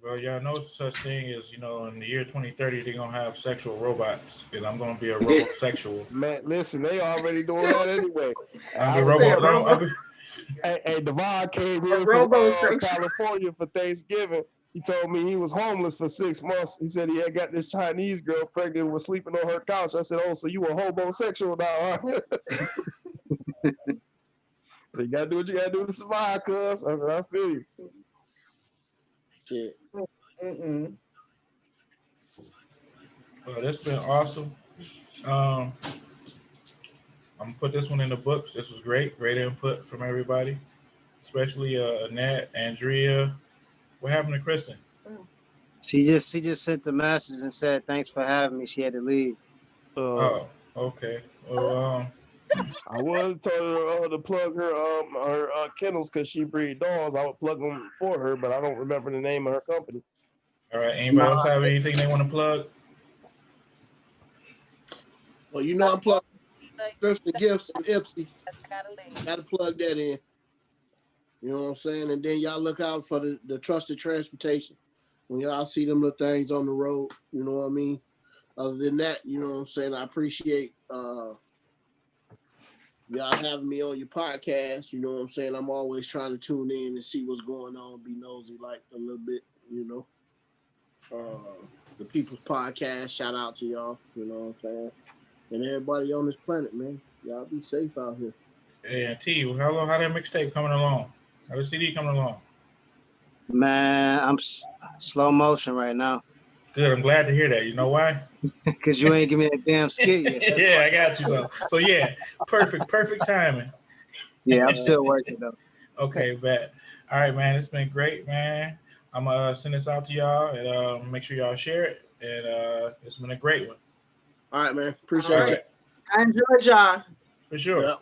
Well, y'all know such thing as, in the year 2030, they're going to have sexual robots. And I'm going to be a robosexual. Man, listen, they already doing that anyway. I'll be said robo. Hey, Devon came A here from robosexual. California for Thanksgiving. He told me he was homeless for 6 months. He said he had got this Chinese girl pregnant and was sleeping on her couch. I said, oh, so you a homosexual now, huh? So you got to do what you got to do to survive, cuz. I said, I feel you. Shit. Mm-mm. Well, that's been awesome. I'm going to put this one in the books. This was great input from everybody, especially Annette, Andrea. What happened to Kristen? She just sent the message and said thanks for having me. She had to leave. Oh, okay. Well, I was told her to plug her kennels because she breed dogs. I would plug them for her, but I don't remember the name of her company. all right. Anybody else have anything they want to plug? Well, I'm plugging Thrifty Gifts from Ipsy. I gotta leave. Gotta plug that in. You know what I'm saying? And then y'all look out for the trusted transportation. When y'all see them little things on the road, you know what I mean? Other than that, you know what I'm saying? I appreciate y'all having me on your podcast. You know what I'm saying? I'm always trying to tune in and see what's going on, be nosy like a little bit, you know. The People's Podcast, shout out to y'all, you know what I'm saying? And everybody on this planet, man. Y'all be safe out here. Yeah, T, how that mixtape coming along? How the CD coming along? Man, I'm slow motion right now. Good, I'm glad to hear that. You know why? Because you ain't give me that damn skit yet. That's Yeah, why. I got you. So yeah, perfect timing. Yeah, I'm still working though. Okay, bet. All right, man. It's been great, man. I'm gonna send this out to y'all and make sure y'all share it. And it's been a great one. All right, man. Appreciate All you. right. I enjoyed y'all. For sure. Yeah.